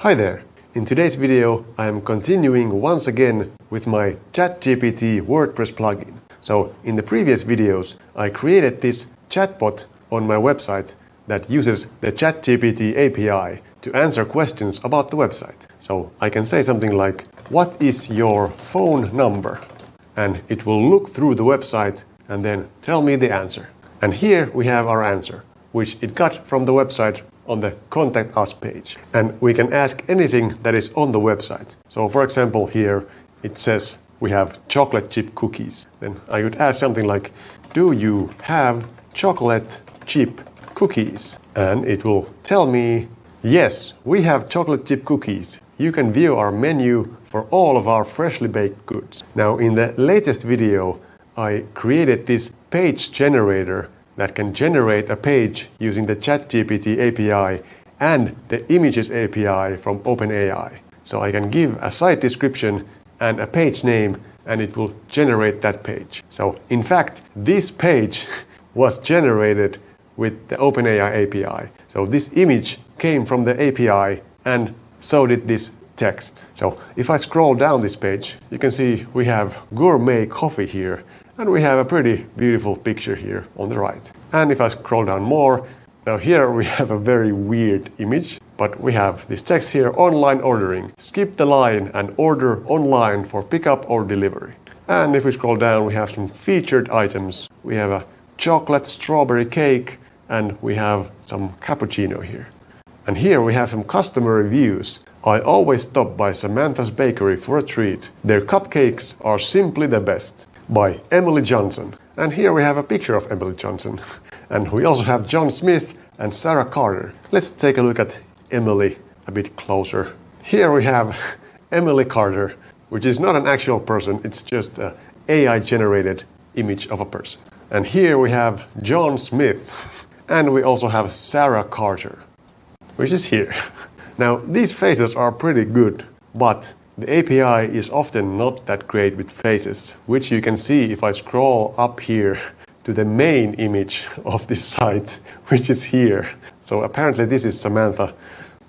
Hi there! In today's video I am continuing once again with my ChatGPT WordPress plugin. So in the previous videos I created this chatbot on my website that uses the ChatGPT API to answer questions about the website. So I can say something like, "What is your phone number?" And it will look through the website and then tell me the answer. And here we have our answer, which it got from the website on the Contact Us page. And we can ask anything that is on the website. So for example here it says we have chocolate chip cookies. Then I could ask something like, "Do you have chocolate chip cookies?" And it will tell me, "Yes, we have chocolate chip cookies. You can view our menu for all of our freshly baked goods." Now in the latest video I created this page generator that can generate a page using the ChatGPT API and the Images API from OpenAI. So I can give a site description and a page name and it will generate that page. So in fact this page was generated with the OpenAI API. So this image came from the API and so did this text. So if I scroll down this page, you can see we have gourmet coffee here. And we have a pretty beautiful picture here on the right. And if I scroll down more, now here we have a very weird image, but we have this text here, "Online ordering. Skip the line and order online for pickup or delivery." And if we scroll down, we have some featured items. We have a chocolate strawberry cake and we have some cappuccino here. And here we have some customer reviews. "I always stop by Samantha's Bakery for a treat. Their cupcakes are simply the best." By Emily Johnson. And here we have a picture of Emily Johnson. And we also have John Smith and Sarah Carter. Let's take a look at Emily a bit closer. Here we have Emily Carter, which is not an actual person, it's just an AI generated image of a person. And here we have John Smith. And we also have Sarah Carter, which is here. Now these faces are pretty good, but the API is often not that great with faces, which you can see if I scroll up here to the main image of this site, which is here. So apparently this is Samantha,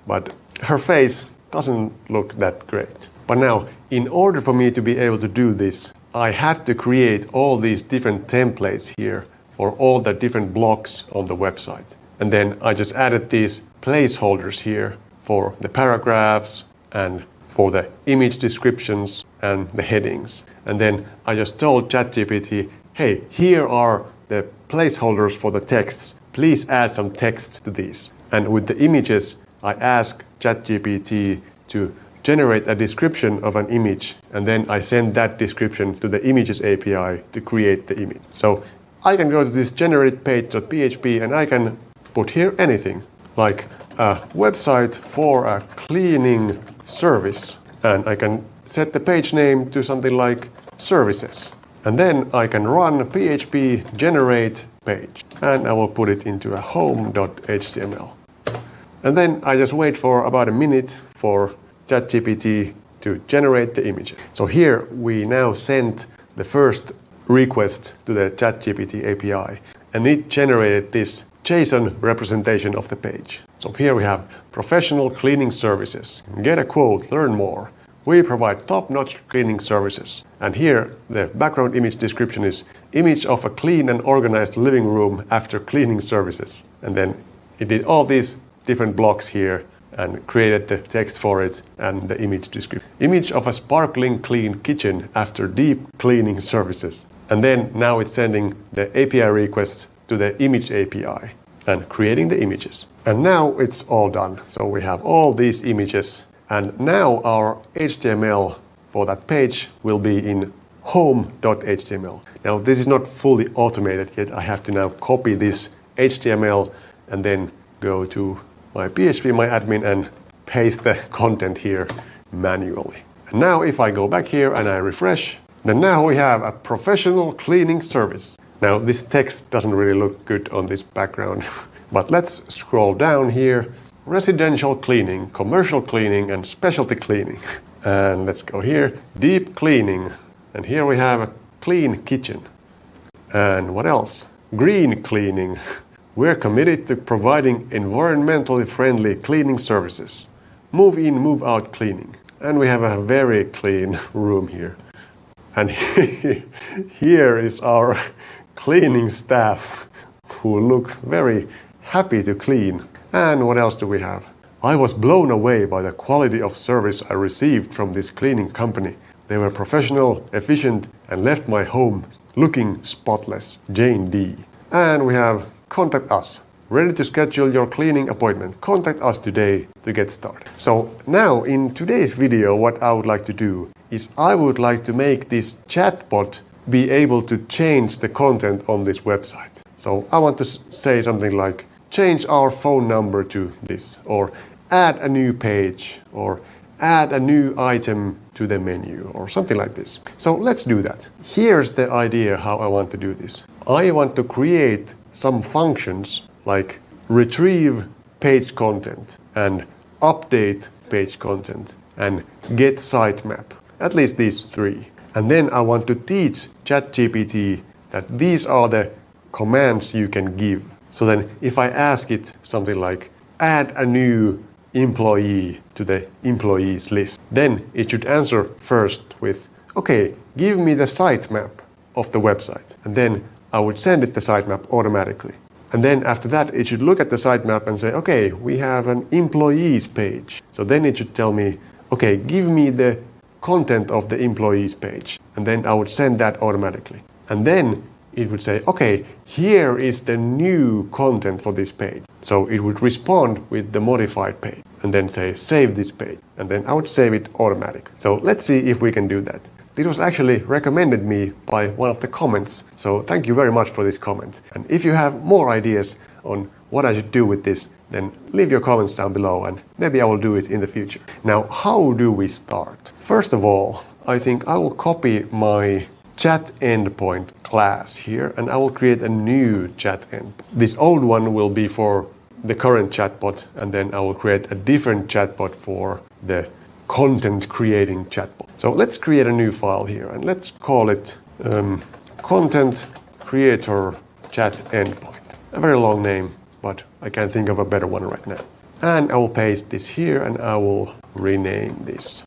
but her face doesn't look that great. But now, in order for me to be able to do this, I had to create all these different templates here for all the different blocks on the website. And then I just added these placeholders here for the paragraphs and for the image descriptions and the headings. And then I just told ChatGPT, "Hey, here are the placeholders for the texts. Please add some text to these." And with the images, I asked ChatGPT to generate a description of an image, and then I send that description to the Images API to create the image. So I can go to this generatepage.php and I can put here anything, like a website for a cleaning service, and I can set the page name to something like services, and then I can run php generate page and I will put it into a home.html, and then I just wait for about a minute for ChatGPT to generate the image. So here we now sent the first request to the ChatGPT API and it generated this JSON representation of the page. So here we have professional cleaning services. Get a quote, learn more. We provide top-notch cleaning services. And here the background image description is image of a clean and organized living room after cleaning services. And then it did all these different blocks here and created the text for it and the image description. Image of a sparkling clean kitchen after deep cleaning services. And then now it's sending the API requests to the Image API and creating the images. And now it's all done. So we have all these images and now our HTML for that page will be in home.html. Now this is not fully automated yet. I have to now copy this HTML and then go to my PHP, my admin, and paste the content here manually. And now if I go back here and I refresh, then now we have a professional cleaning service. Now this text doesn't really look good on this background, but let's scroll down here. Residential cleaning, commercial cleaning, and specialty cleaning. And let's go here, deep cleaning. And here we have a clean kitchen. And what else? Green cleaning. We're committed to providing environmentally friendly cleaning services. move in, move out cleaning. And we have a very clean room here. And here is our cleaning staff who look very happy to clean. And what else do we have? I was blown away by the quality of service I received from this cleaning company. They were professional, efficient, and left my home looking spotless. Jane D. And we have contact us. Ready to schedule your cleaning appointment. Contact us today to get started. So now in today's video, what I would like to do is I would like to make this chatbot be able to change the content on this website. So I want to say something like change our phone number to this, or add a new page, or add a new item to the menu, or something like this. So let's do that. Here's the idea how I want to do this. I want to create some functions like retrieve page content and update page content and get sitemap. At least these three. And then I want to teach ChatGPT that these are the commands you can give. So then if I ask it something like add a new employee to the employees list, then it should answer first with, okay, give me the sitemap of the website. And then I would send it the sitemap automatically. And then after that, it should look at the sitemap and say, okay, we have an employees page. So then it should tell me, okay, give me the content of the employees page. And then I would send that automatically. And then it would say, okay, here is the new content for this page. So it would respond with the modified page and then say, save this page. And then I would save it automatically. So let's see if we can do that. This was actually recommended me by one of the comments. So thank you very much for this comment. And if you have more ideas on what I should do with this, then leave your comments down below and maybe I will do it in the future. Now, how do we start? First of all, I think I will copy my chat endpoint class here and I will create a new chat endpoint. This old one will be for the current chatbot and then I will create a different chatbot for the content creating chatbot. So let's create a new file here and let's call it content creator chat endpoint. A very long name, but I can't think of a better one right now. And I will paste this here and I will rename this.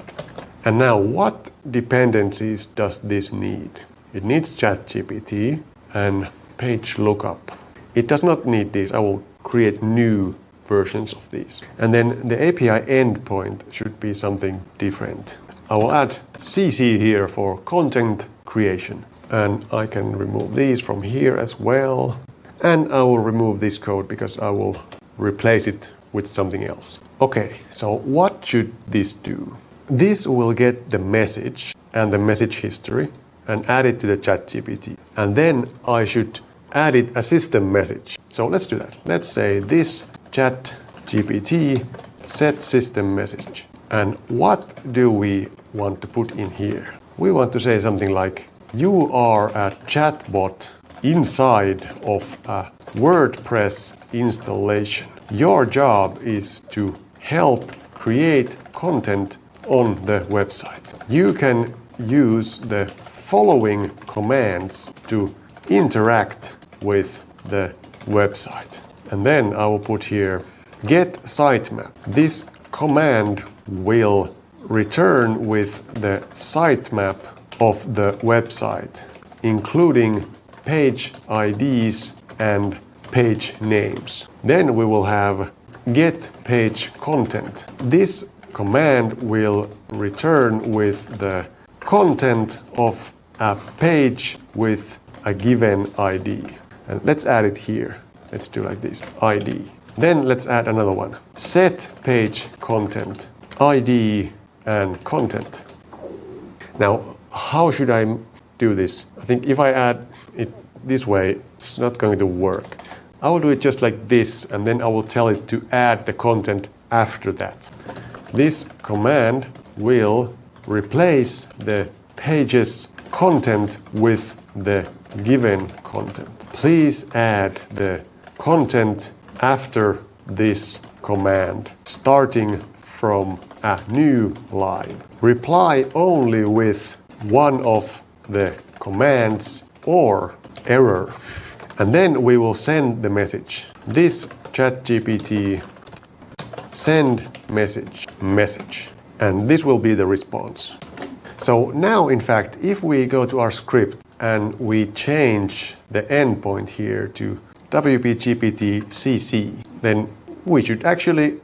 And now what dependencies does this need? It needs ChatGPT and page lookup. It does not need these. I will create new versions of these. And then the API endpoint should be something different. I will add CC here for content creation. And I can remove these from here as well. And I will remove this code because I will replace it with something else. Okay, so what should this do? This will get the message and the message history and add it to the ChatGPT. And then I should add it a system message. So let's do that. Let's say this ChatGPT set system message. And what do we want to put in here? We want to say something like, you are a chatbot inside of a WordPress installation. Your job is to help create content on the website. You can use the following commands to interact with the website. And then I will put here get sitemap. This command will return with the sitemap of the website, including page IDs and page names. Then we will have get page content. This command will return with the content of a page with a given ID. And let's add it here. Let's do like this, ID. Then let's add another one. Set page content, ID and content. Now, how should I do this? I think if I add it this way, it's not going to work. I will do it just like this, and then I will tell it to add the content after that. This command will replace the page's content with the given content. Please add the content after this command, starting from a new line. Reply only with one of the commands or error. And then we will send the message. This ChatGPT send message. And this will be the response. So now, in fact, if we go to our script and we change the endpoint here to WPGPT CC, then we should actually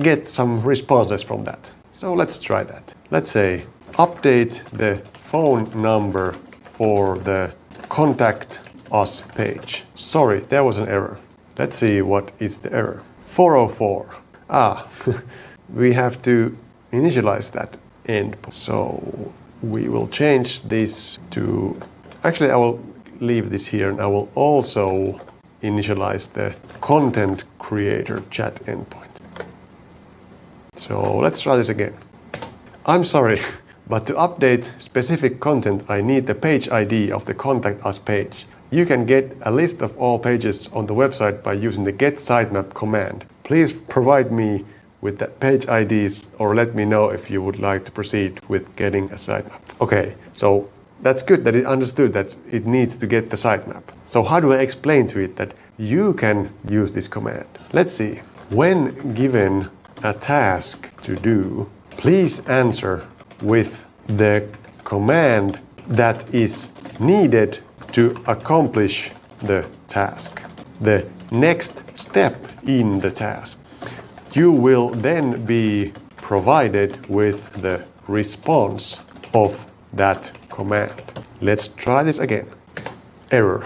get some responses from that. So let's try that. Let's say update the phone number for the contact us page. Sorry, there was an error. Let's see what is the error. 404. We have to initialize that endpoint. So we will change this to... Actually, I will leave this here and I will also initialize the content creator chat endpoint. So let's try this again. I'm sorry, but to update specific content, I need the page ID of the Contact Us page. You can get a list of all pages on the website by using the get sitemap command. Please provide me with the page IDs or let me know if you would like to proceed with getting a sitemap. Okay, so that's good that it understood that it needs to get the sitemap. So how do I explain to it that you can use this command? Let's see. When given a task to do, please answer with the command that is needed to accomplish the task. The next step in the task. You will then be provided with the response of that command. Let's try this again. Error.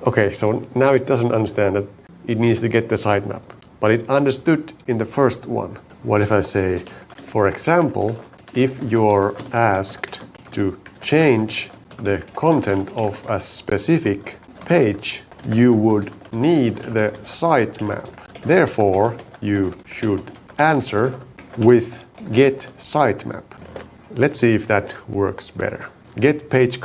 Okay, so now it doesn't understand that it needs to get the sitemap, but it understood in the first one. What if I say, for example, if you're asked to change the content of a specific page, you would need the sitemap. Therefore, you should answer with get sitemap. Let's see if that works better. Get page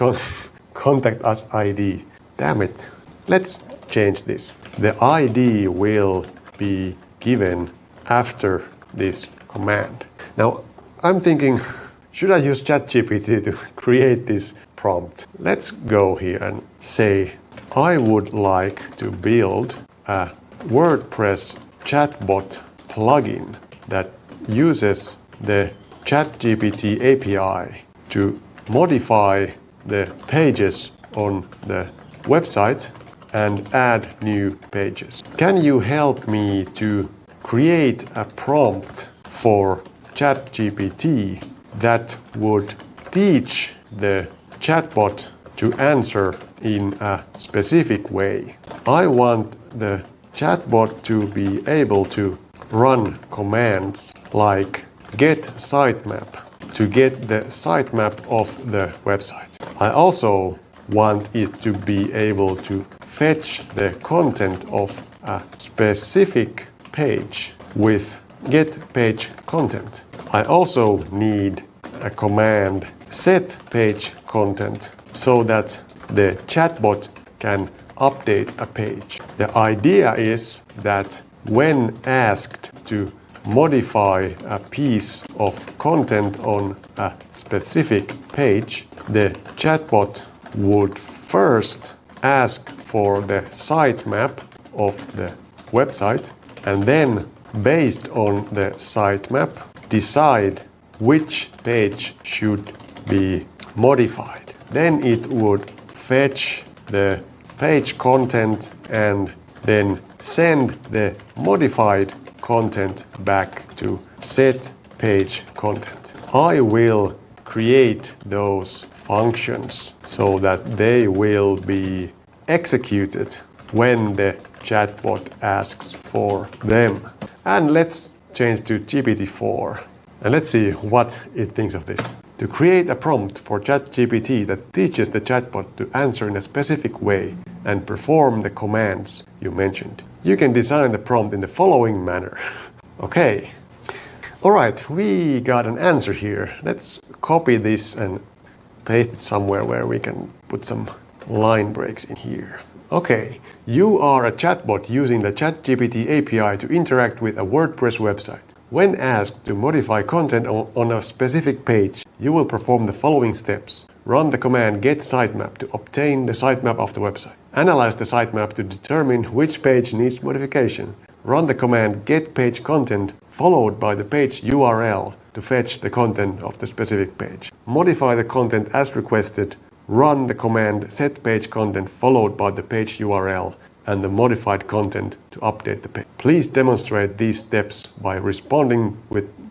contact us ID. Damn it. Let's change this. The ID will be given after this command. Now, I'm thinking, should I use ChatGPT to create this prompt? Let's go here and say, I would like to build a WordPress chatbot plugin that uses the ChatGPT API to modify the pages on the website and add new pages. Can you help me to create a prompt for ChatGPT that would teach the chatbot to answer in a specific way? I want the chatbot to be able to run commands like get sitemap to get the sitemap of the website. I also want it to be able to fetch the content of a specific page with get page content. I also need a command set page content so that the chatbot can update a page. The idea is that when asked to modify a piece of content on a specific page, the chatbot would first ask for the sitemap of the website and then, based on the sitemap, decide which page should be modified. Then it would fetch the page content and then send the modified content back to set page content. I will create those functions so that they will be executed when the chatbot asks for them. And let's change to GPT-4 and let's see what it thinks of this. To create a prompt for ChatGPT that teaches the chatbot to answer in a specific way and perform the commands you mentioned, you can design the prompt in the following manner. Okay. Alright, we got an answer here. Let's copy this and paste it somewhere where we can put some line breaks in here. Okay, you are a chatbot using the ChatGPT API to interact with a WordPress website. When asked to modify content on a specific page, you will perform the following steps. Run the command get sitemap to obtain the sitemap of the website. Analyze the sitemap to determine which page needs modification. Run the command get page content followed by the page URL to fetch the content of the specific page. Modify the content as requested. Run the command set page content followed by the page URL and the modified content to update the page. Please demonstrate these steps by responding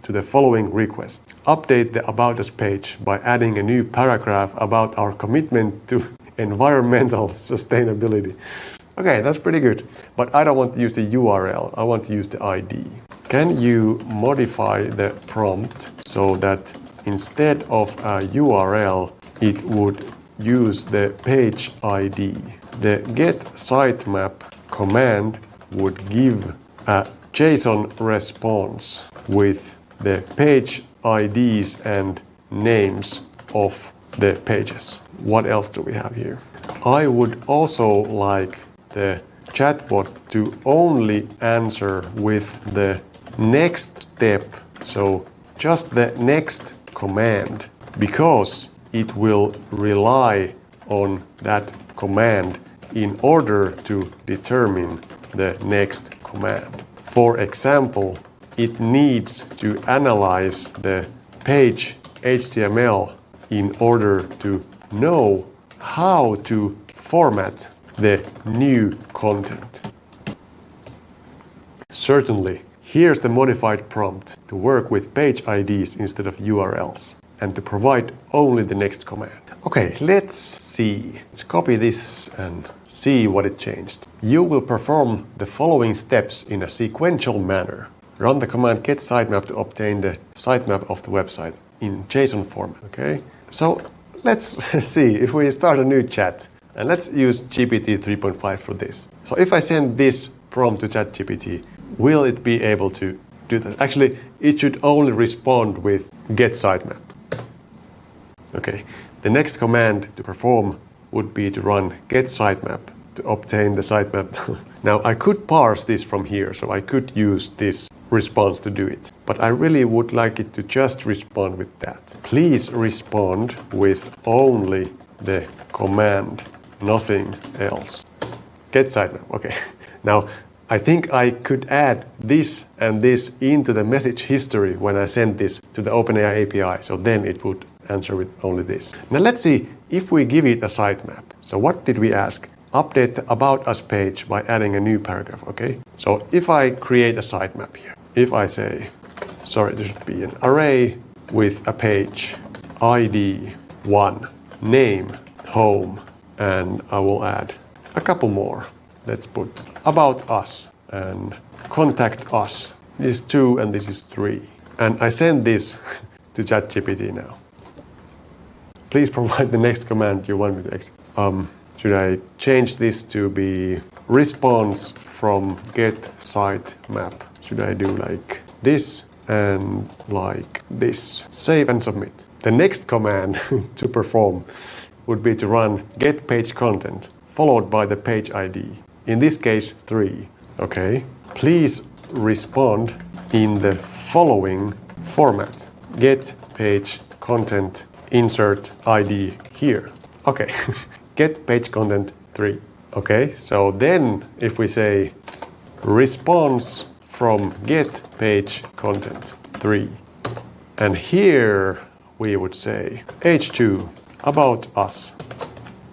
to the following request. Update the About Us page by adding a new paragraph about our commitment to environmental sustainability. Okay, that's pretty good. But I don't want to use the URL, I want to use the ID. Can you modify the prompt so that instead of a URL, it would use the page ID? The get sitemap command would give a JSON response with the page IDs and names of the pages. What else do we have here? I would also like the chatbot to only answer with the next step, so just the next command, because it will rely on that command in order to determine the next command. For example, it needs to analyze the page HTML in order to know how to format the new content. Certainly, here's the modified prompt to work with page IDs instead of URLs and to provide only the next command. Okay, let's see. Let's copy this and see what it changed. You will perform the following steps in a sequential manner. Run the command get sitemap to obtain the sitemap of the website in JSON format. Okay, so let's see if we start a new chat. And let's use GPT 3.5 for this. So if I send this prompt to ChatGPT, will it be able to do that? Actually, it should only respond with get sitemap. Okay, the next command to perform would be to run get sitemap to obtain the sitemap. Now I could parse this from here, so I could use this response to do it. But I really would like it to just respond with that. Please respond with only the command, nothing else. Get sitemap, okay. Now, I think I could add this and this into the message history when I send this to the OpenAI API, so then it would answer with only this. Now let's see if we give it a sitemap. So what did we ask? Update the About Us page by adding a new paragraph, okay? So if I create a sitemap here, if I say, sorry, there should be an array with a page, ID 1, name, home, and I will add a couple more. Let's put About Us and Contact Us. This is 2 and this is 3. And I send this to ChatGPT now. Please provide the next command you want me to execute. Should I change this to be response from get sitemap? Should I do like this and like this? Save and submit. The next command to perform would be to run get page content followed by the page ID. In this case, 3. Okay. Please respond in the following format. Get page content, insert ID here. Okay. Get page content 3. Okay. So then if we say response from get page content 3, and here we would say H2 About Us,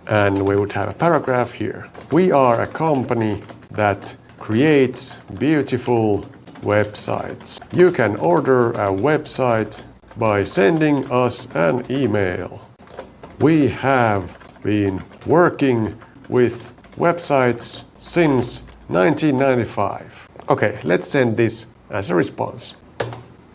and we would have a paragraph here. We are a company that creates beautiful websites. You can order a website by sending us an email. We have been working with websites since 1995. Okay, let's send this as a response.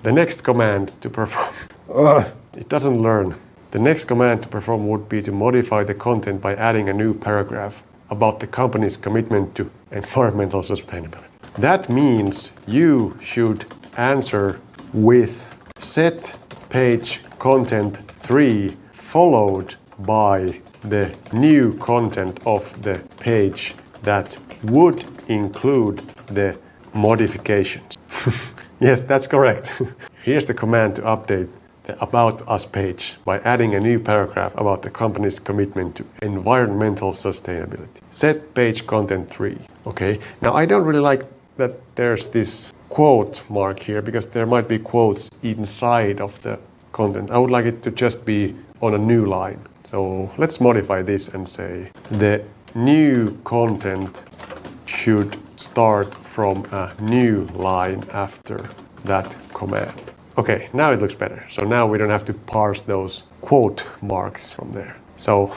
The next command to perform. It doesn't learn. The next command to perform would be to modify the content by adding a new paragraph about the company's commitment to environmental sustainability. That means you should answer with set page content 3 followed by the new content of the page that would include the modifications. Yes, that's correct. Here's the command to update the About Us page by adding a new paragraph about the company's commitment to environmental sustainability. Set page content 3. Okay, now I don't really like that there's this quote mark here because there might be quotes inside of the content. I would like it to just be on a new line. So let's modify this and say the new content should start from a new line after that command. Okay, now it looks better. So now we don't have to parse those quote marks from there. So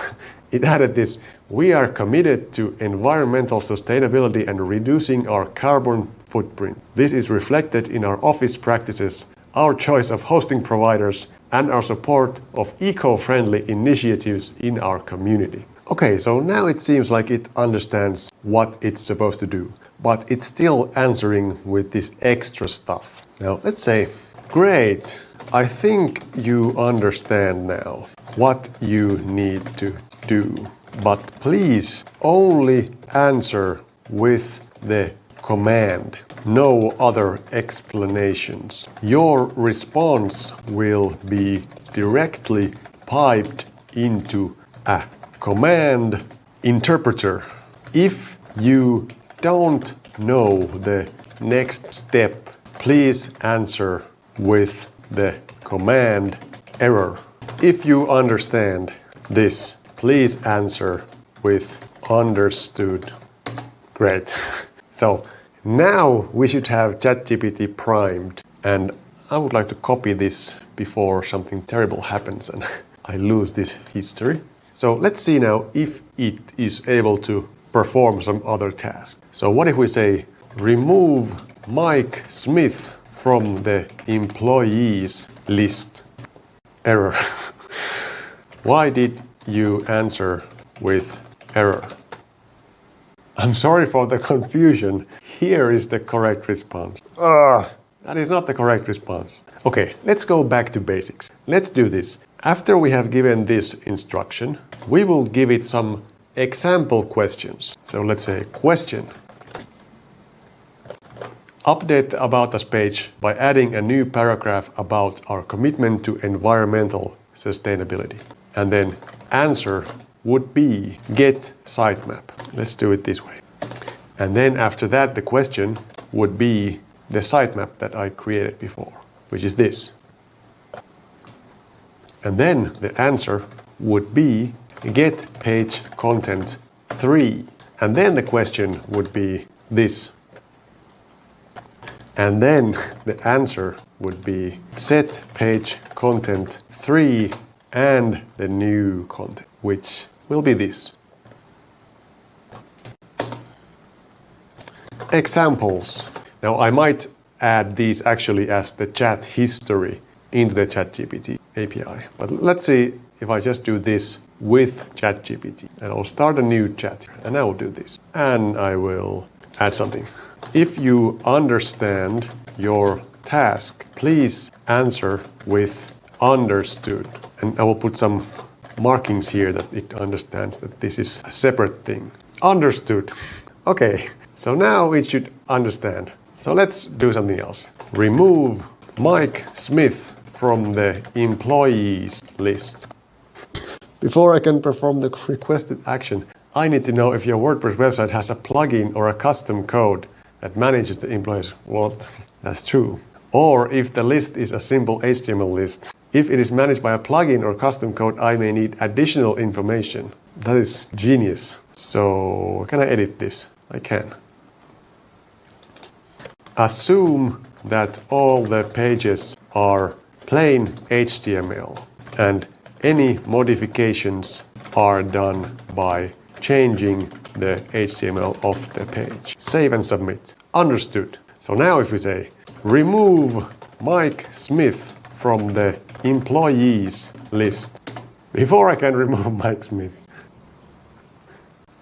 it added this: we are committed to environmental sustainability and reducing our carbon footprint. This is reflected in our office practices, our choice of hosting providers, and our support of eco-friendly initiatives in our community. Okay, so now it seems like it understands what it's supposed to do, but it's still answering with this extra stuff. Now, let's say, great, I think you understand now what you need to do, but please only answer with the command. No other explanations. Your response will be directly piped into a command interpreter. If you don't know the next step, please answer with the command error. If you understand this, please answer with understood. Great. So now we should have ChatGPT primed, and I would like to copy this before something terrible happens and I lose this history. So let's see now if it is able to perform some other task. So what if we say remove Mike Smith from the employees list? Error. Why did you answer with error? I'm sorry for the confusion. Here is the correct response. That is not the correct response. Okay, let's go back to basics. Let's do this. After we have given this instruction, we will give it some example questions. So let's say question. Update the About Us page by adding a new paragraph about our commitment to environmental sustainability. And then answer would be get sitemap. Let's do it this way. And then after that, the question would be the sitemap that I created before, which is this. And then the answer would be get page content 3. And then the question would be this. And then the answer would be set page content 3 and the new content, which will be this. Examples. Now I might add these actually as the chat history into the ChatGPT API. But let's see if I just do this with ChatGPT. And I'll start a new chat and I will do this. And I will add something. If you understand your task, please answer with understood. And I will put some markings here that it understands that this is a separate thing. Understood. Okay, so now it should understand. So let's do something else. Remove Mike Smith from the employees list. Before I can perform the requested action, I need to know if your WordPress website has a plugin or a custom code that manages the employees. Well, that's true. Or if the list is a simple HTML list. If it is managed by a plugin or custom code, I may need additional information. That is genius. So can I edit this? I can. Assume that all the pages are plain HTML and any modifications are done by changing the HTML of the page. Save and submit. Understood. So now if we say remove Mike Smith from the employees list. Before I can remove Mike Smith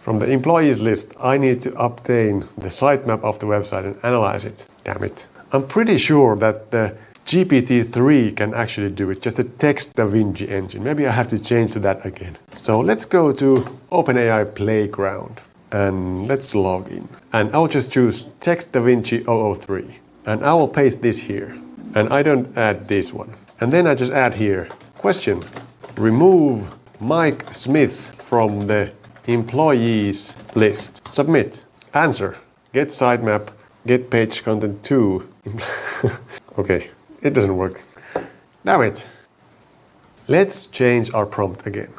from the employees list, I need to obtain the sitemap of the website and analyze it. Damn it. I'm pretty sure that the GPT-3 can actually do it, just a text DaVinci engine. Maybe I have to change to that again. So let's go to OpenAI Playground and let's log in. And I'll just choose text DaVinci 003 and I will paste this here. And I don't add this one. And then I just add here, question, remove Mike Smith from the employees list. Submit. Answer, get sitemap, get page content 2 Okay, it doesn't work. Damn it. Let's change our prompt again.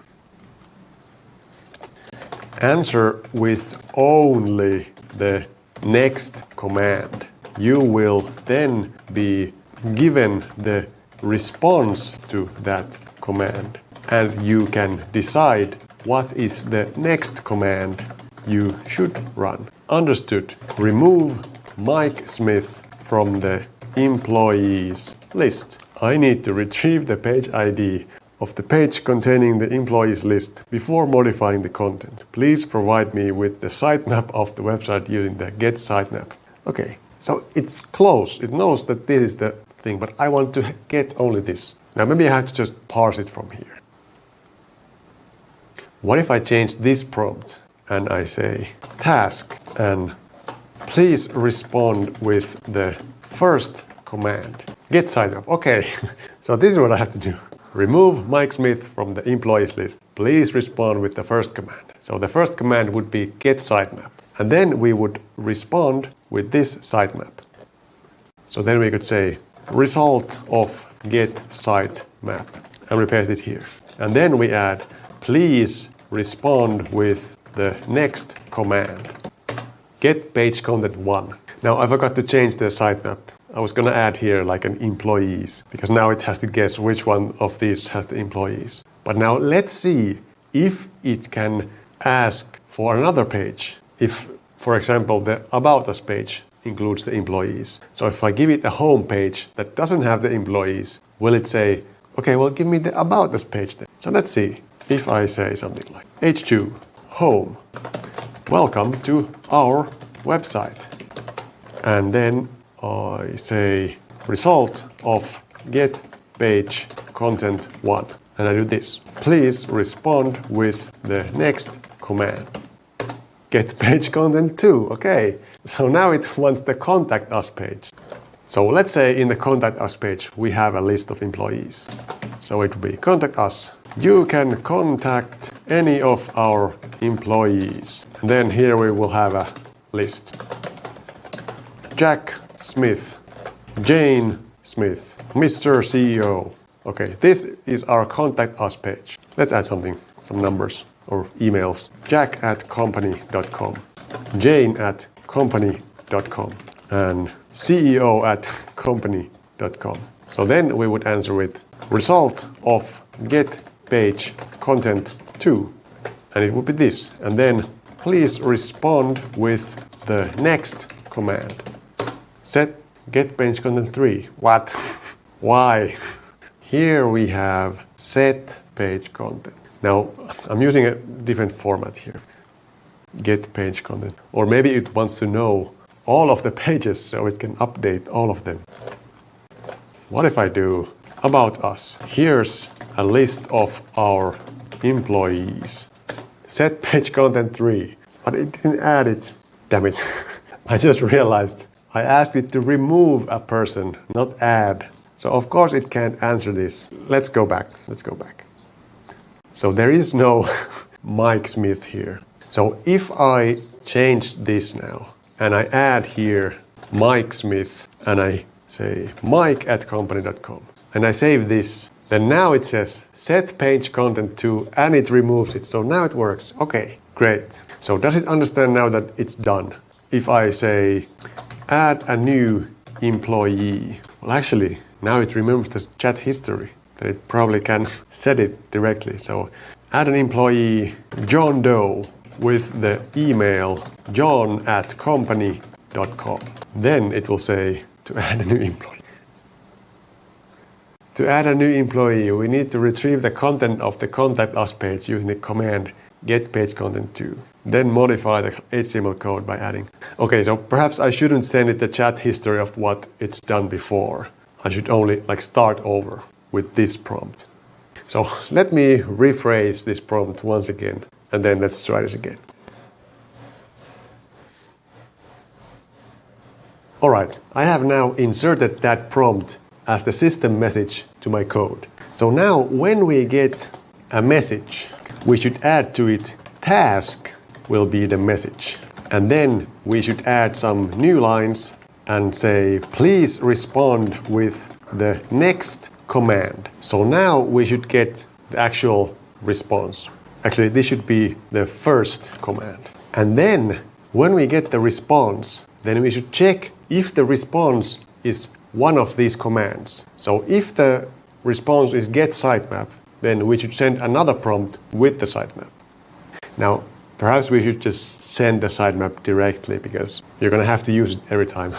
Answer with only the next command. You will then be given the response to that command, and you can decide what is the next command you should run. Understood. Remove Mike Smith from the employees list. I need to retrieve the page ID of the page containing the employees list before modifying the content. Please provide me with the sitemap of the website using the get sitemap. Okay, so it's close. It knows that this is the thing, but I want to get only this. Now maybe I have to just parse it from here. What if I change this prompt and I say task and please respond with the first command. Get sitemap. Okay, so this is what I have to do. Remove Mike Smith from the employees list. Please respond with the first command. So the first command would be get sitemap. And then we would respond with this sitemap. So then we could say result of get sitemap and we paste it here. And then we add please respond with the next command. Get page content 1. Now I forgot to change the sitemap. I was gonna add here like an employees, because now it has to guess which one of these has the employees. But now let's see if it can ask for another page. If, for example, the About Us page includes the employees. So if I give it a home page that doesn't have the employees, will it say, okay, well give me the About Us page then. So let's see. If I say something like H2, home, welcome to our website. And then I say result of get page content 1. And I do this. Please respond with the next command. Get page content 2. Okay. So now it wants the contact us page. So let's say in the contact us page we have a list of employees. So it will be contact us. You can contact any of our employees. And then here we will have a list. Jack Smith, Jane Smith, Mr. CEO. Okay, this is our contact us page. Let's add something, some numbers or emails. Jack@company.com, Jane@company.com, and CEO@company.com. So then we would answer with result of get page content 2. And it would be this. And then please respond with the next command. Set get page content 3. What? Why? Here we have set page content. Now I'm using a different format here. Get page content. Or maybe it wants to know all of the pages so it can update all of them. What if I do about us? Here's a list of our employees. Set page content 3. But it didn't add it. Damn it. I just realized I asked it to remove a person, not add. So of course it can't answer this. Let's go back. So there is no Mike Smith here. So if I change this now and I add here Mike Smith and I say Mike@company.com and I save this, then now it says set page content 2 and it removes it. So now it works. Okay, great. So does it understand now that it's done? If I say add a new employee. Well, actually, now it remembers the chat history that it probably can set it directly. So add an employee, John Doe, with the email john@company.com. Then it will say to add a new employee. To add a new employee, we need to retrieve the content of the contact us page using the command get page content 2. Then modify the HTML code by adding. Okay, so perhaps I shouldn't send it the chat history of what it's done before. I should only start over with this prompt. So let me rephrase this prompt once again, and then let's try this again. Alright, I have now inserted that prompt as the system message to my code. So now when we get a message, we should add to it task will be the message. And then we should add some new lines and say, please respond with the next command. So now we should get the actual response. Actually, this should be the first command. And then when we get the response, then we should check if the response is one of these commands. So if the response is get sitemap, then we should send another prompt with the sitemap. Now, perhaps we should just send the sitemap directly because you're going to have to use it every time.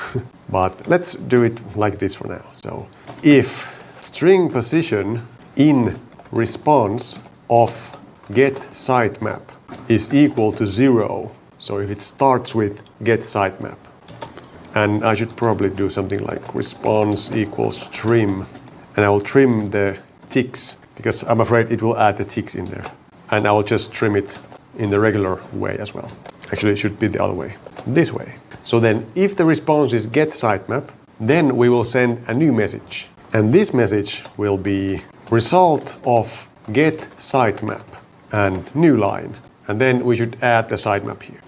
But let's do it like this for now. So if string position in response of get sitemap is equal to 0, so if it starts with get sitemap, and I should probably do something like response equals trim, and I will trim the ticks because I'm afraid it will add the ticks in there, and I will just trim it in the regular way as well. Actually, it should be the other way, this way. So then if the response is get sitemap, then we will send a new message, and this message will be result of get sitemap and new line, and then we should add the sitemap here,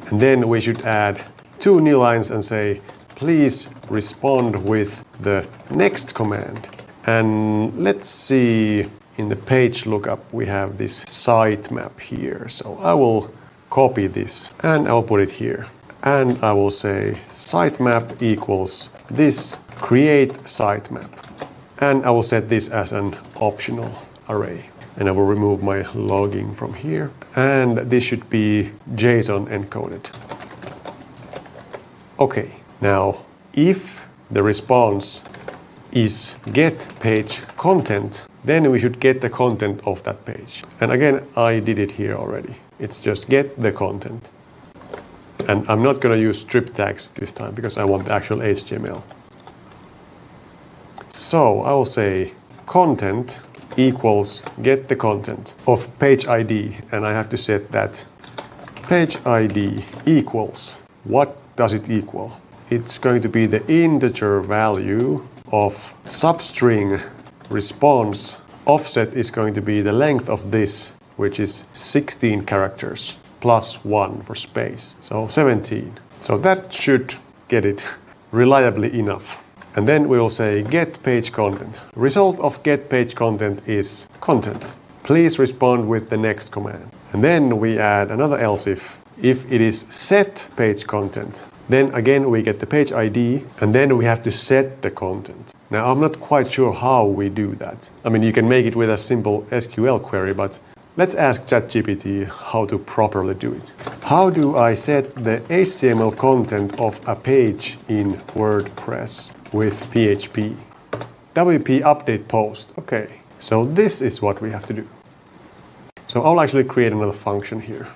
and then we should add 2 new lines and say please respond with the next command. And let's see, in the page lookup we have this sitemap here, so I will copy this and I'll put it here, and I will say sitemap equals this create sitemap, and I will set this as an optional array, and I will remove my logging from here, and this should be JSON encoded. Okay, now if the response is get page content, then we should get the content of that page. And again, I did it here already. It's just get the content. And I'm not going to use strip tags this time because I want the actual HTML. So I will say content equals get the content of page ID, and I have to set that page ID equals, what does it equal? It's going to be the integer value of substring response. Offset is going to be the length of this, which is 16 characters plus 1 for space, so 17. So that should get it reliably enough. And then we will say get page content. Result of get page content is content. Please respond with the next command. And then we add another else if it is set page content, then again we get the page ID, and then we have to set the content. Now I'm not quite sure how we do that. I mean, you can make it with a simple SQL query, but let's ask ChatGPT how to properly do it. How do I set the HTML content of a page in WordPress with PHP? WP update post. Okay, so this is what we have to do. So I'll actually create another function here.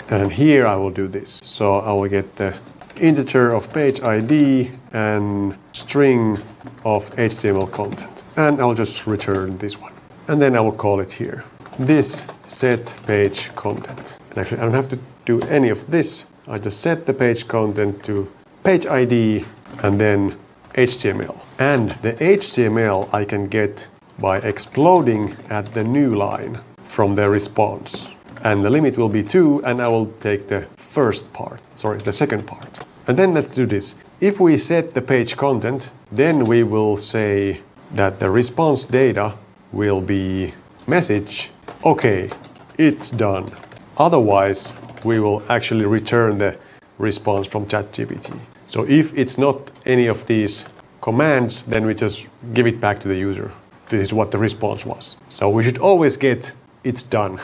And here I will do this. So I will get the integer of page ID and string of HTML content. And I'll just return this one. And then I will call it here. This set page content. And actually I don't have to do any of this. I just set the page content to page ID and then HTML. And the HTML I can get by exploding at the new line from the response. And the limit will be 2, and I will take the second part. And then let's do this. If we set the page content, then we will say that the response data will be message. Okay, it's done. Otherwise, we will actually return the response from ChatGPT. So if it's not any of these commands, then we just give it back to the user. This is what the response was. So we should always get it's done.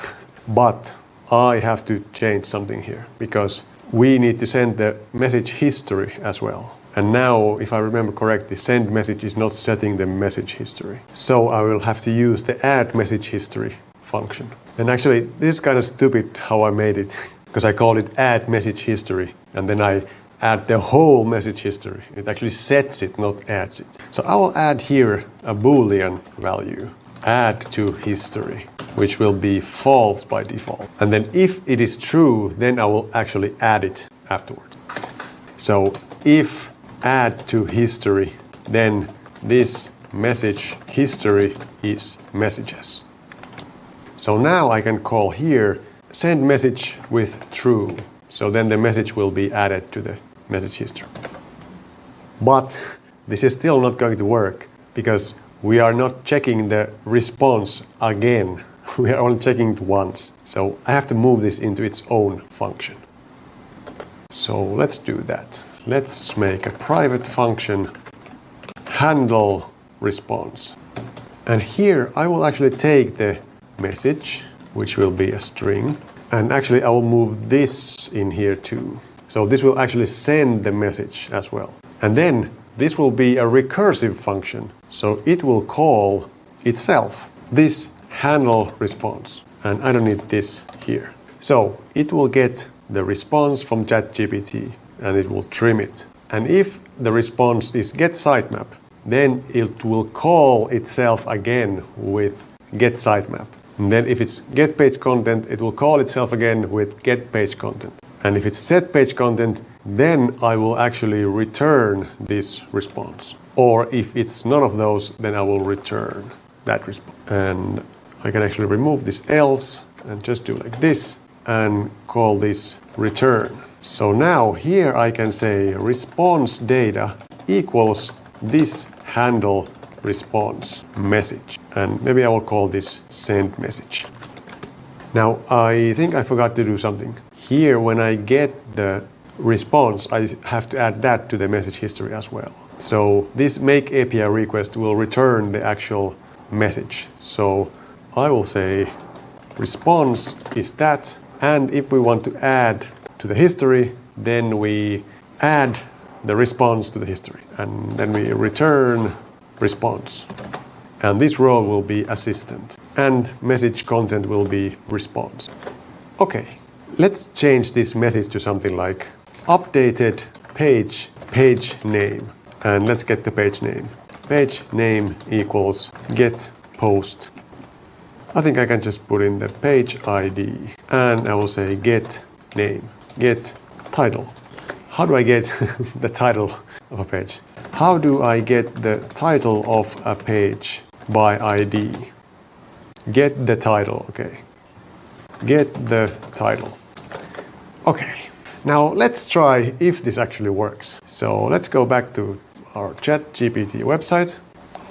But I have to change something here because we need to send the message history as well. And now, if I remember correctly, send message is not setting the message history. So I will have to use the add message history function. And actually, this is kind of stupid how I made it because I called it add message history and then I add the whole message history. It actually sets it, not adds it. So I will add here a Boolean value, add to history, which will be false by default. And then if it is true, then I will actually add it afterward. So if add to history, then this message history is messages. So now I can call here send message with true. So then the message will be added to the message history. But this is still not going to work because we are not checking the response again. We are only checking it once. So I have to move this into its own function. So let's do that. Let's make a private function handle response. And here I will actually take the message, which will be a string, and actually I will move this in here too. So this will actually send the message as well. And then this will be a recursive function. So it will call itself this handle response. And I don't need this here. So it will get the response from ChatGPT and it will trim it. And if the response is get sitemap, then it will call itself again with get sitemap. And then if it's get page content, it will call itself again with get page content. And if it's set page content, then I will actually return this response. Or if it's none of those, then I will return that response. And I can actually remove this else and just do like this and call this return. So now here I can say response data equals this handle response message. And maybe I will call this send message. Now I think I forgot to do something. Here when I get the response, I have to add that to the message history as well. So this make API request will return the actual message. So I will say response is that, and if we want to add to the history, then we add the response to the history, and then we return response. And this role will be assistant, and message content will be response. Okay, let's change this message to something like updated page name, and let's get the page name. Page name equals get post. I think I can just put in the page ID, and I will say get name, get title. How do I get the title of a page? How do I get the title of a page by ID? Get the title, okay. Get the title. Okay, now let's try if this actually works. So let's go back to our ChatGPT website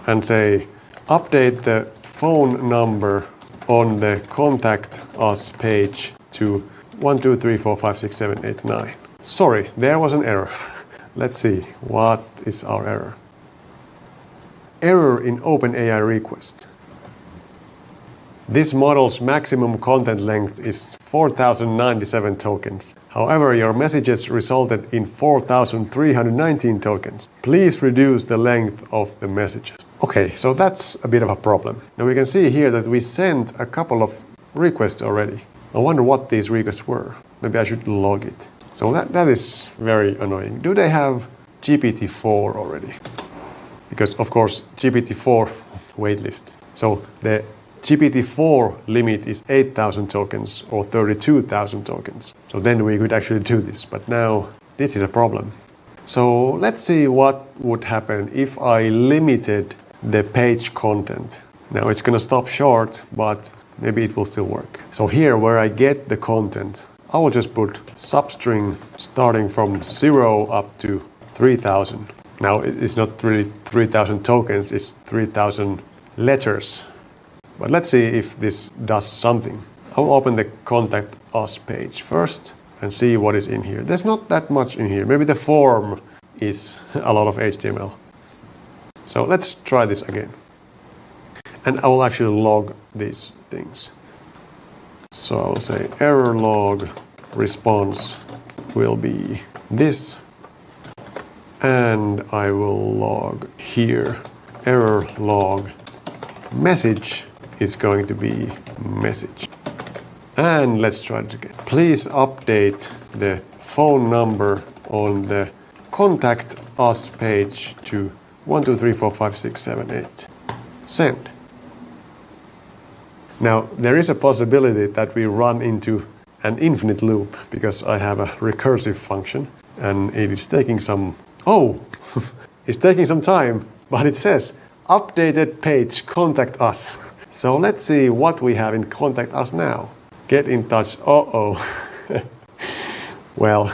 and say update the phone number on the contact us page to 123456789. Sorry, there was an error. Let's see, what is our error? Error in OpenAI request. This model's maximum content length is 4097 tokens. However, your messages resulted in 4319 tokens. Please reduce the length of the messages. Okay, so that's a bit of a problem. Now we can see here that we sent a couple of requests already. I wonder what these requests were. Maybe I should log it. So that is very annoying. Do they have GPT-4 already? Because of course GPT-4 waitlist. So the GPT-4 limit is 8,000 tokens or 32,000 tokens. So then we could actually do this, but now this is a problem. So let's see what would happen if I limited the page content. Now it's gonna stop short, but maybe it will still work. So here where I get the content, I will just put substring starting from 0 up to 3000. Now it's not really 3000 tokens, it's 3000 letters. But let's see if this does something. I will open the contact us page first and see what is in here. There's not that much in here. Maybe the form is a lot of HTML. So let's try this again. And I will actually log these things. So I'll say error log response will be this. And I will log here error log message is going to be message. And let's try it again. Please update the phone number on the contact us page to 123456778. Send. Now there is a possibility that we run into an infinite loop because I have a recursive function and it is taking some it's taking some time, but it says updated page contact us. So let's see what we have in contact us now. Get in touch. Well,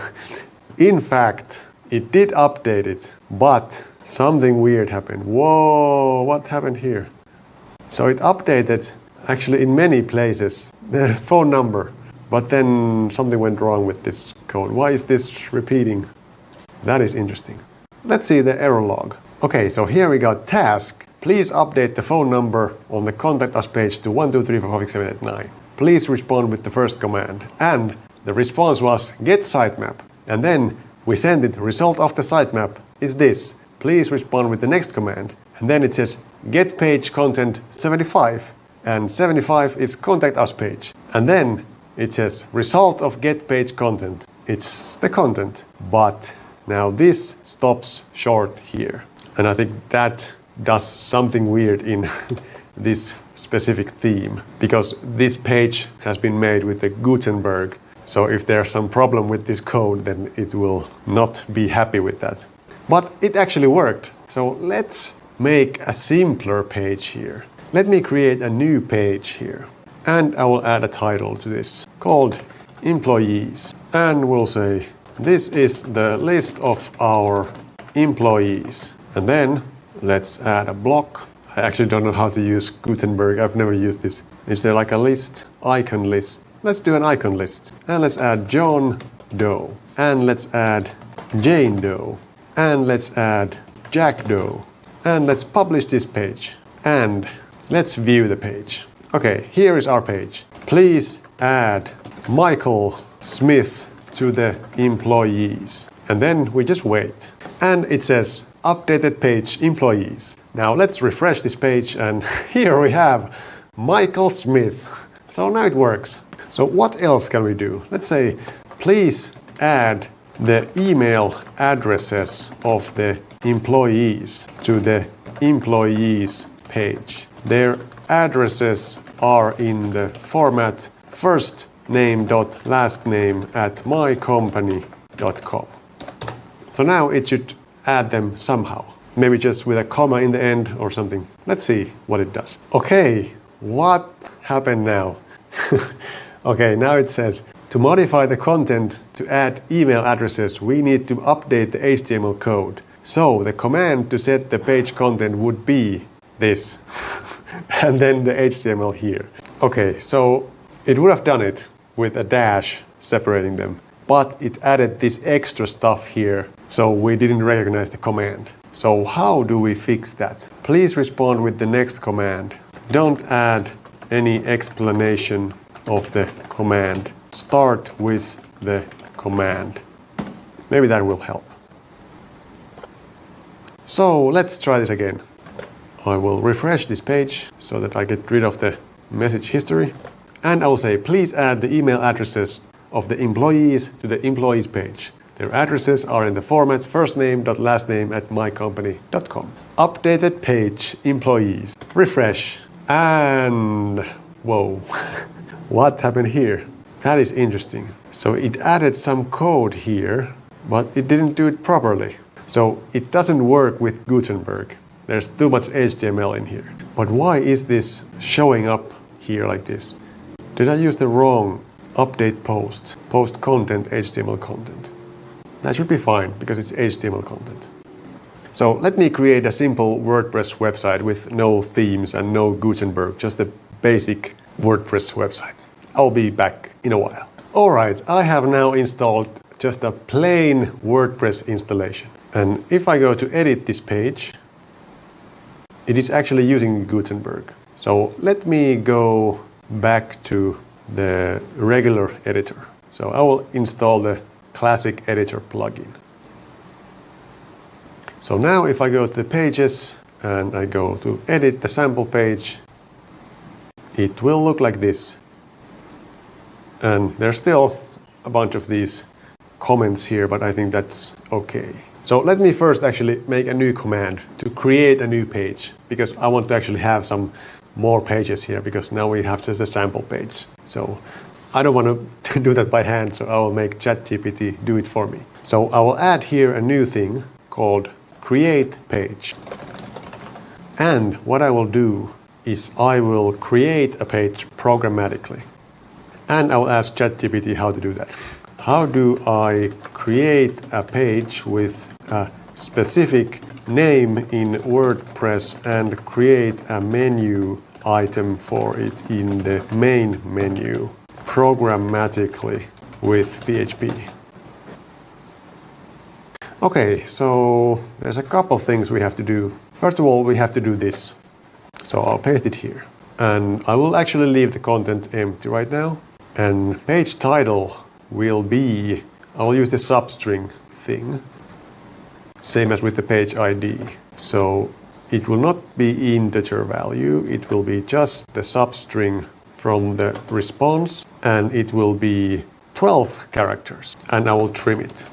in fact, it did update it, but something weird happened. Whoa, what happened here? So it updated actually in many places the phone number, but then something went wrong with this code. Why is this repeating? That is interesting. Let's see the error log. Okay, so here we got task. Please update the phone number on the contact us page to 123456789. Please respond with the first command. And the response was get sitemap. And then we send it, result of the sitemap is this. Please respond with the next command. And then it says get page content 75. And 75 is contact us page. And then it says result of get page content. It's the content. But now this stops short here. And I think that does something weird in this specific theme. Because this page has been made with the Gutenberg. So if there's some problem with this code, then it will not be happy with that. But it actually worked. So let's make a simpler page here. Let me create a new page here. And I will add a title to this called employees. And we'll say this is the list of our employees. And then let's add a block. I actually don't know how to use Gutenberg. I've never used this. Is there like a list, icon list? Let's do an icon list. And let's add John Doe. And let's add Jane Doe. And let's add Jack Doe. And let's publish this page. And let's view the page. Okay, here is our page. Please add Michael Smith to the employees. And then we just wait. And it says updated page employees. Now let's refresh this page and here we have Michael Smith. So now it works. So what else can we do? Let's say please add the email addresses of the employees to the employees page. Their addresses are in the format first name.last name at mycompany.com. So now it should add them somehow. Maybe just with a comma in the end or something. Let's see what it does. Okay, what happened now? Okay, now it says to modify the content to add email addresses, we need to update the HTML code. So the command to set the page content would be this. And then the HTML here. Okay, so it would have done it with a dash separating them. But it added this extra stuff here, so we didn't recognize the command. So how do we fix that? Please respond with the next command. Don't add any explanation of the command. Start with the command. Maybe that will help. So let's try this again. I will refresh this page so that I get rid of the message history. And I will say, please add the email addresses of the employees to the employees page. Their addresses are in the format firstname.lastname at mycompany.com. Updated page employees. Refresh. And whoa, what happened here? That is interesting. So it added some code here, but it didn't do it properly. So it doesn't work with Gutenberg. There's too much HTML in here. But why is this showing up here like this? Did I use the wrong update post content, HTML content? That should be fine because it's HTML content. So let me create a simple WordPress website with no themes and no Gutenberg, just a basic WordPress website. I'll be back in a while. Alright, I have now installed just a plain WordPress installation. And if I go to edit this page, it is actually using Gutenberg. So let me go back to the regular editor. So I will install the classic editor plugin. So now if I go to the pages and I go to edit the sample page, it will look like this. And there's still a bunch of these comments here, but I think that's okay. So let me first actually make a new command to create a new page, because I want to actually have some more pages here, because now we have just a sample page. So I don't want to do that by hand, so I will make ChatGPT do it for me. So I will add here a new thing called create page. And what I will do is I will create a page programmatically. And I will ask ChatGPT how to do that. How do I create a page with a specific name in WordPress and create a menu item for it in the main menu programmatically with PHP. Okay, so there's a couple things we have to do. First of all, we have to do this. So I'll paste it here. And I will actually leave the content empty right now. And page title will be, I will use the substring thing, same as with the page ID. So it will not be integer value, it will be just the substring from the response, and it will be 12 characters, and I will trim it.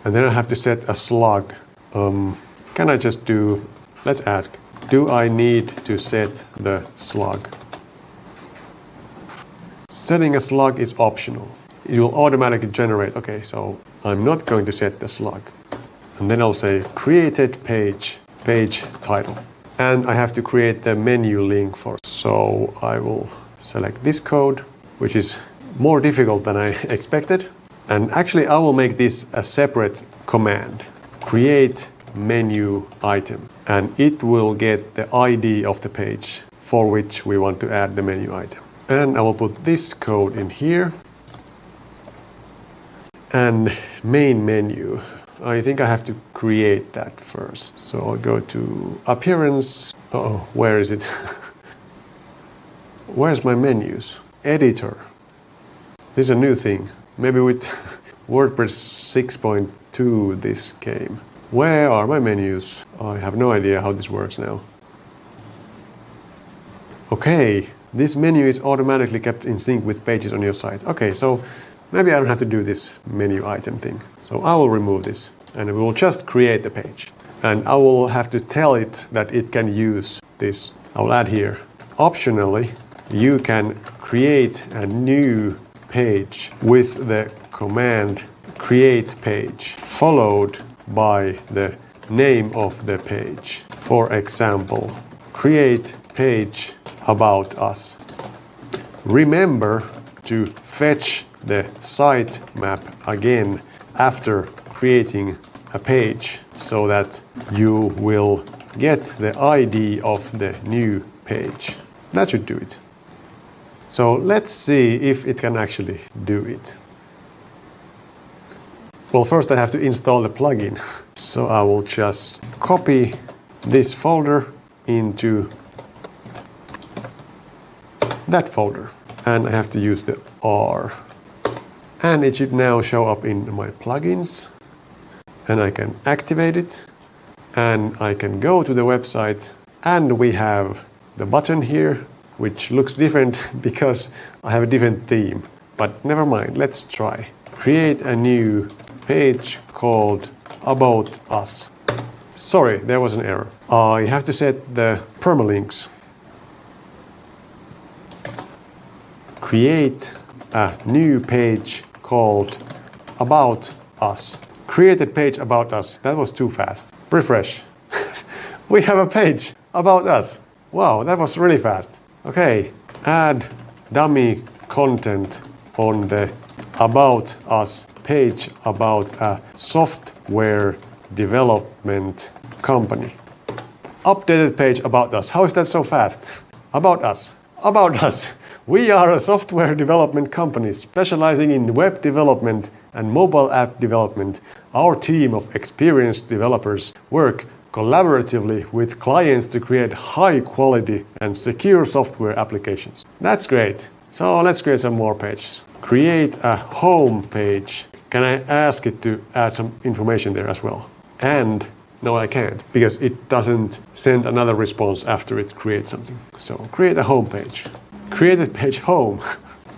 And then I have to set a slug. Can I just do, let's ask, do I need to set the slug? Setting a slug is optional. It will automatically generate, okay, so I'm not going to set the slug. And then I'll say created page title. And I have to create the menu link for it. So I will select this code, which is more difficult than I expected. And actually I will make this a separate command. Create menu item. And it will get the ID of the page for which we want to add the menu item. And I will put this code in here. And main menu. I think I have to create that first. So I'll go to appearance. Oh, where is it? Where's my menus? Editor. This is a new thing. Maybe with WordPress 6.2 this came. Where are my menus? I have no idea how this works now. Okay, this menu is automatically kept in sync with pages on your site. Okay, so maybe I don't have to do this menu item thing. So I will remove this and we will just create the page. And I will have to tell it that it can use this. I'll add here. Optionally, you can create a new page with the command create page followed by the name of the page. For example, create page about us. Remember to fetch the sitemap again after creating a page so that you will get the ID of the new page. That should do it. So let's see if it can actually do it. Well, first I have to install the plugin. So I will just copy this folder into that folder. And I have to use the R. And it should now show up in my plugins. And I can activate it. And I can go to the website. And we have the button here, which looks different because I have a different theme. But never mind, let's try. Create a new page called About Us. Sorry, there was an error. I have to set the permalinks. Create a new page called About Us. Create a page about us. That was too fast. Refresh. We have a page about us. Wow, that was really fast. Okay, add dummy content on the About Us page about a software development company. Updated page about us. How is that so fast? About us. About us. We are a software development company specializing in web development and mobile app development. Our team of experienced developers work collaboratively with clients to create high quality and secure software applications. That's great. So let's create some more pages. Create a home page. Can I ask it to add some information there as well? And no, I can't, because it doesn't send another response after it creates something. So create a home page. Create a page home.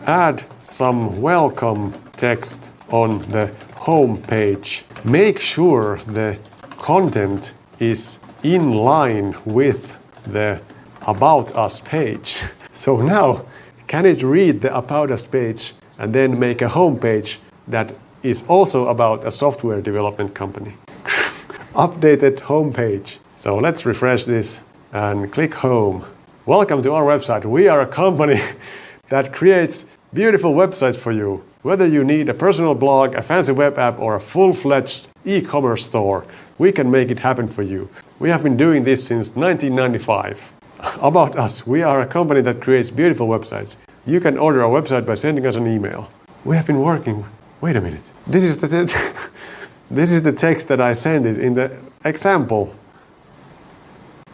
Add some welcome text on the home page. Make sure the content is in line with the About Us page. So now, can it read the About Us page and then make a home page that is also about a software development company? Updated home page. So let's refresh this and click home. Welcome to our website. We are a company that creates beautiful websites for you. Whether you need a personal blog, a fancy web app, or a full-fledged e-commerce store, we can make it happen for you. We have been doing this since 1995. About us, we are a company that creates beautiful websites. You can order our website by sending us an email. We have been working... Wait a minute. This is the text that I sent it in the example.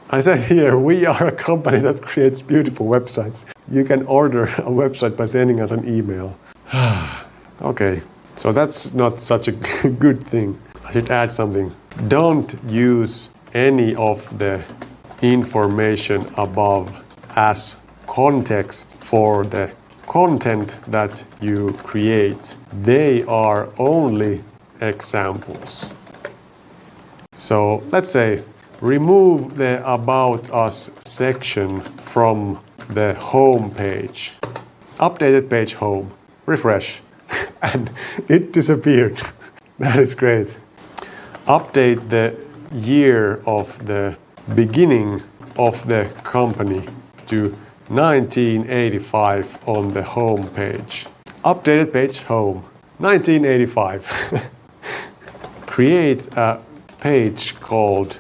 I said here, we are a company that creates beautiful websites. You can order a website by sending us an email. Okay, so that's not such a good thing. I should add something. Don't use any of the information above as context for the content that you create. They are only examples. So let's say remove the About Us section from the home page. Updated page home. Refresh. And it disappeared. That is great. Update the year of the beginning of the company to 1985 on the home page. Updated page home. 1985. Create a page called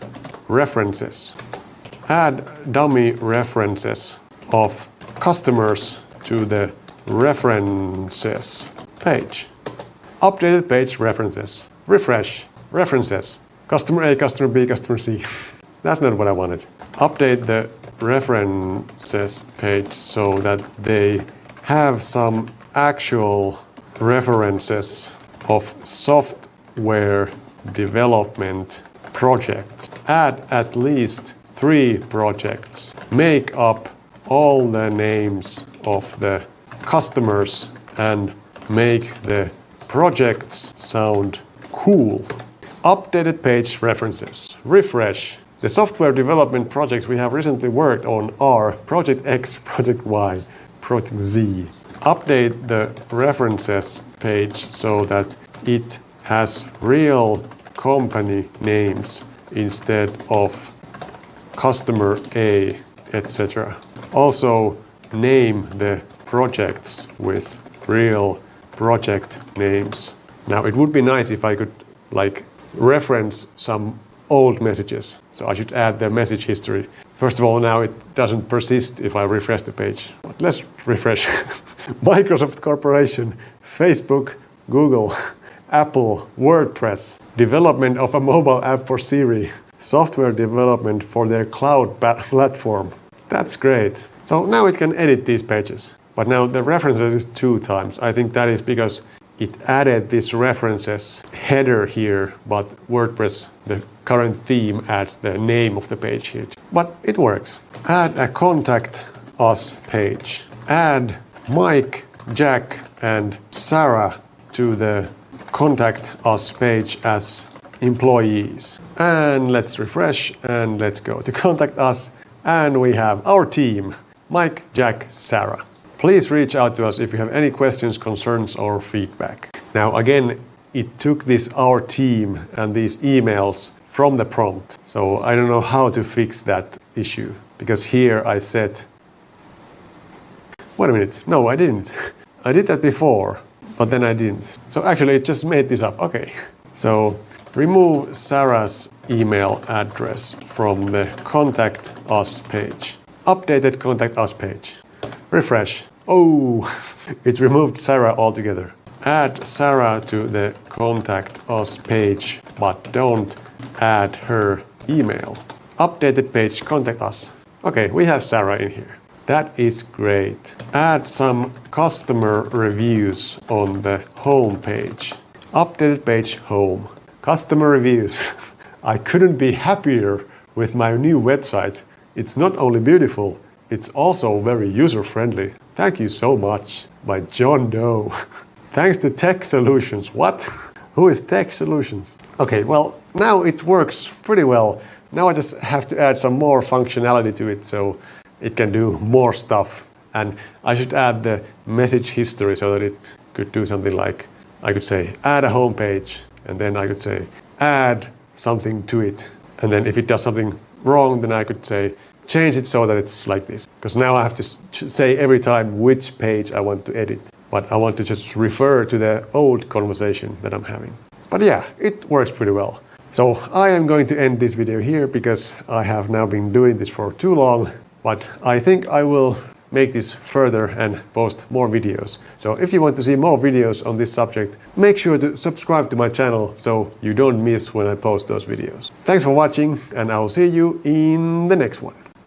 References. Add dummy references of customers to the References page. Updated page references. Refresh. References. Customer A, customer B, customer C. That's not what I wanted. Update the references page so that they have some actual references of software development projects. Add at least 3 projects. Make up all the names of the customers and make the projects sound cool. Updated page references. Refresh. The software development projects we have recently worked on are Project X, Project Y, Project Z. Update the references page so that it has real company names instead of customer A, etc. Also, name the projects with real project names. Now, it would be nice if I could reference some old messages. So I should add the message history. First of all, now it doesn't persist if I refresh the page. But let's refresh. Microsoft Corporation, Facebook, Google, Apple, WordPress, development of a mobile app for Siri, software development for their cloud platform. That's great. So now it can edit these pages. But now the references is 2 times. I think that is because it added this references header here, but WordPress, the current theme, adds the name of the page here. But it works. Add a contact us page. Add Mike, Jack, and Sarah to the contact us page as employees. And let's refresh and let's go to contact us. And we have our team, Mike, Jack, Sarah. Please reach out to us if you have any questions, concerns, or feedback. Now, again, it took this our team and these emails from the prompt. So I don't know how to fix that issue. Because here I said... Wait a minute. No, I didn't. I did that before, but then I didn't. So actually, it just made this up. Okay. So remove Sarah's email address from the Contact Us page. Updated Contact Us page. Refresh. Oh, it removed Sarah altogether. Add Sarah to the Contact Us page, but don't add her email. Updated page, Contact Us. Okay, we have Sarah in here. That is great. Add some customer reviews on the home page. Updated page, home. Customer reviews. I couldn't be happier with my new website. It's not only beautiful, it's also very user-friendly. Thank you so much, by John Doe. Thanks to Tech Solutions. What? Who is Tech Solutions? Okay, well, now it works pretty well. Now I just have to add some more functionality to it so it can do more stuff. And I should add the message history so that it could do something like, I could say, add a home page, and then I could say, add something to it. And then if it does something wrong, then I could say, change it so that it's like this. Because now I have to say every time which page I want to edit. but I want to just refer to the old conversation that I'm having. But yeah, it works pretty well. So I am going to end this video here because I have now been doing this for too long, but I think I will make this further and post more videos. So if you want to see more videos on this subject, make sure to subscribe to my channel so you don't miss when I post those videos. Thanks for watching, and I will see you in the next one.